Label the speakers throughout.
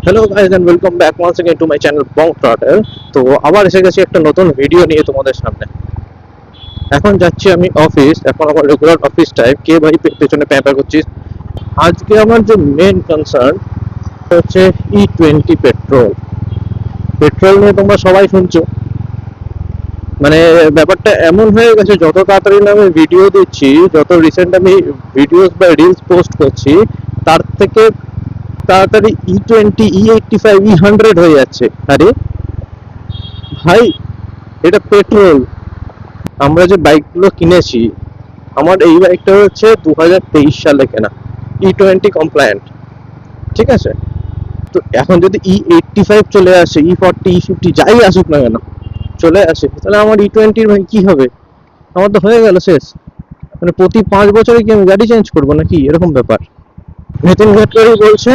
Speaker 1: Hello guys and welcome back once again to my channel Bong Trottle. তো আবার এসে গেছি একটা নতুন ভিডিও নিয়ে তোমাদের সামনে। এখন যাচ্ছি আমি অফিস, এখন আমার রেগুলার অফিস টাইম। কে ভাই পেছনে প্যাপা করছিস? আজকে আমার যে মেন কনসার্ন হচ্ছে E20 পেট্রোল। পেট্রোল নিয়ে তোমরা সবাই শুনছো, মানে ব্যাপারটা এমন হয়ে গেছে যত তাড়াতাড়ি না আমি ভিডিও দিচ্ছি, যত রিসেন্ট আমি ভিডিওস বা রিলস পোস্ট করছি, তার থেকে তাড়াতাড়ি E20 E85 E100 হয়ে যাচ্ছে। আরে ভাই, এটা পেট্রোল। আমরা যে বাইকগুলো কিনেছি, আমার এই বাইকটা হচ্ছে 2023 সালে কেনা, E20 কমপ্লায়েন্ট, ঠিক আছে? তো এখন যদি E85 চলে আসে, E40 E50 যাই আসুক না কেন চলে আসে, তাহলে আমার E20 ভাই কি হবে? আমার তো হয়ে গেল শেষ। মানে প্রতি 5 বছরে কি আমি গাড়ি চেঞ্জ করবো নাকি, এরকম ব্যাপার। নিতিন গডকরি বলছে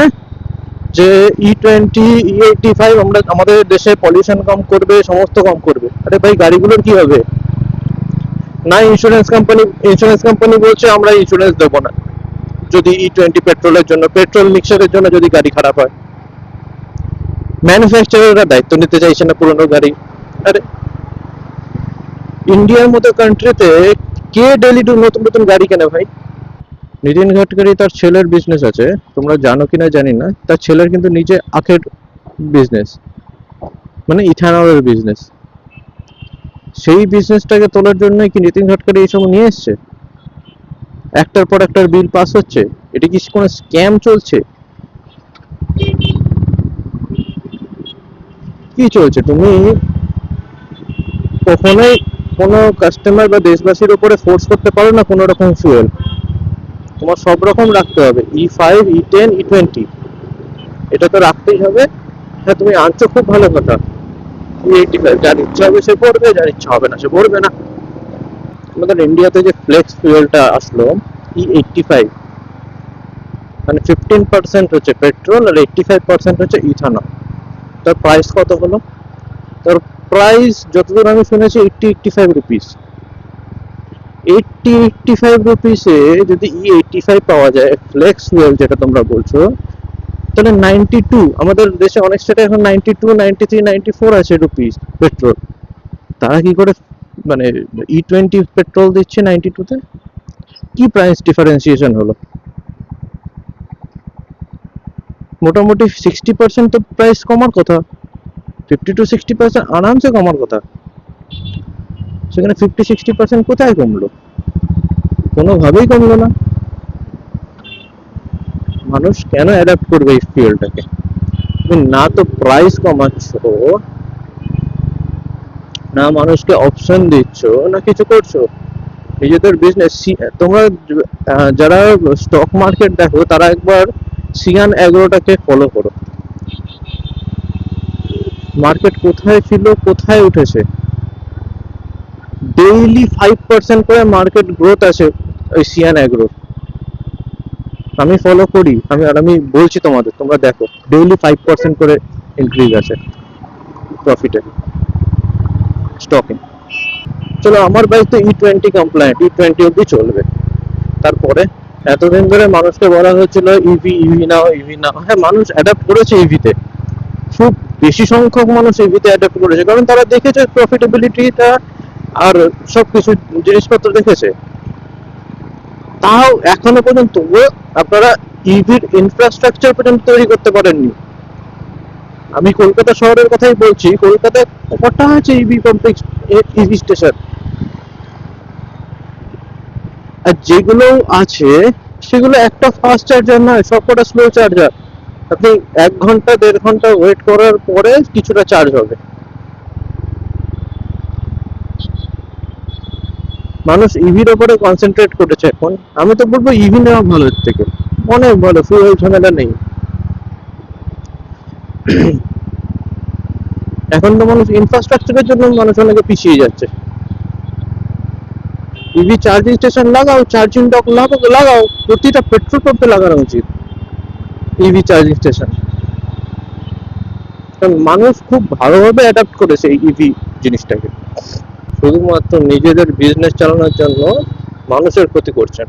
Speaker 1: যে E20 E85 আমরা আমাদের দেশে পলিউশন কম করবে, সমস্ত কম করবে। আরে ভাই, গাড়িগুলোর কি হবে? না, ইন্স্যুরেন্স কোম্পানি বলছে আমরা ইন্স্যুরেন্স দেবো না যদি E20 পেট্রোলের জন্য, পেট্রোল মিক্সারের জন্য যদি গাড়ি খারাপ হয়। ম্যানুফ্যাকচারাররা দায়িত্ব নিতে চাইছে না পুরনো গাড়ি। আরে ইন্ডিয়ার মতো কান্ট্রিতে কে ডেলি নতুন নতুন গাড়ি কেনে ভাই? নিতিন গডকরি তার ছেলের বিজনেস আছে, তোমরা জানো কিনা জানি না, তার ছেলের কিন্তু নিজে আখের বিজনেস, মানে ইথানলের বিজনেস। সেই বিজনেসটাকে তোলার জন্য কি নিতিন গডকরি এইসব নিয়ে এসছে? একটার পর একটার বিল পাস হচ্ছে। এটা কি কোনো স্ক্যাম চলছে? কি চলছে? তুমি কখনোই কোনো কাস্টমার বা দেশবাসীর উপরে ফোর্স করতে পারো না কোনো রকম ফুয়েল। তোমার সব রকম রাখতে হবে, E5 E10 E20, এটা তো রাখতেই হবে। হ্যাঁ, তুমি আনছো, খুব ভালো কথা। E85 যার ইচ্ছা হবে সে পড়বে, যার ইচ্ছা হবে না সে পড়বে না। আমাদের ইন্ডিয়াতে যে ফ্লেক্স ফুয়েলটা আসলো E85, মানে 15% হচ্ছে পেট্রোল আর 85% হচ্ছে ইথানল। তার প্রাইস কত হলো? তার প্রাইস যতদূর আমি শুনেছি 80-85 রুপিস। 80-85 রুপিসে যদি E85 পাওয়া যায় ফ্লেক্স ফুয়েল যেটা তোমরা বলছো, তাহলে 92, আমাদের দেশে অনেক স্টেটে এখন 92 93 94 আছে রুপিস পেট্রোল। তারা কি করে মানে E20 পেট্রোল দিচ্ছে 92-তে? কি প্রাইস ডিফারেন্সিয়েশন হলো? মোটামুটি 60% তো প্রাইস কমার কথা, 50-60% আরামসে কমার কথা। সেখানে 50-60% কোথায় কমলো? কোনোভাবেই কমলো না। মানুষ কেন অ্যাডাপ্ট করবে এই ফিউলটাকে? তুমি না তো প্রাইস কমাচ্ছ, না মানুষকে অপশন দিচ্ছ, না কিছু করছো। নিজেদের বিজনেস। তোমরা যারা স্টক মার্কেট দেখো, তারা একবার সিয়ান অ্যাগ্রোটাকে ফলো করো। মার্কেট কোথায় ছিল, কোথায় উঠেছে। ডেইলি 5% করে মার্কেট গ্রোথ আছে ওই সিয়ান অ্যাগ্রো। আমি ফলো করি, আমি বলছি তোমাদের, তোমরা দেখো ডেইলি 5% করে ইনক্রিজ আছে প্রফিটে, স্টকে। চলো, আমার বাইক তো E20 কমপ্লায়েন্ট, E20 অব্দি চলবে। তারপরে এতদিন ধরে মানুষকে বলা হচ্ছিল ইভি ইভি নাও ইভি নাও। হ্যাঁ, মানুষ অ্যাডাপ্ট করেছে ইভিতে, খুব বেশি সংখ্যক মানুষ ইভিতে অ্যাডাপ্ট করেছে, কারণ তারা দেখেছে প্রফিটেবিলিটিটা আর সবকিছু জিনিসপত্র দেখেছে। তাও এখনো পর্যন্ত আপনারা ইভির ইনফ্রাস্ট্রাকচার পর্যন্ত তৈরি করতে পারেননি। আমি কলকাতা শহরের কথাই বলছি, কলকাতায় কটা আছে ইভি কমপ্লেক্স, ইভি স্টেশন। আর যেগুলো আছে সেগুলো একটা ফাস্ট চার্জার নয়, সবকটা স্লো চার্জার। আপনি 1 ঘন্টা 1.5 ঘন্টা ওয়েট করার পরে কিছুটা চার্জ হবে। মানুষ ইভির ওপরে কনসেন্ট্রেট করেছে এখন। আমি তো বলবো ইভি নেওয়া ভালো, এর থেকে অনেক ভালো, ফুয়েল ঝামেলা নেই। এখন তো মানুষ ইনফ্রাস্ট্রাকচারের জন্য মানুষ অনেকে পিছিয়ে যাচ্ছে। ইভি চার্জিং স্টেশন লাগাও, চার্জিং ডক লাগাও, প্রতিটা পেট্রোল পাম্পে লাগানো উচিত ইভি চার্জিং স্টেশন। কারণ মানুষ খুব ভালোভাবে অ্যাডাপ্ট করেছে এই ইভি জিনিসটাকে। শুধুমাত্র নিজেদের বিজনেস চালানোর জন্য মানুষের ক্ষতি করছেন।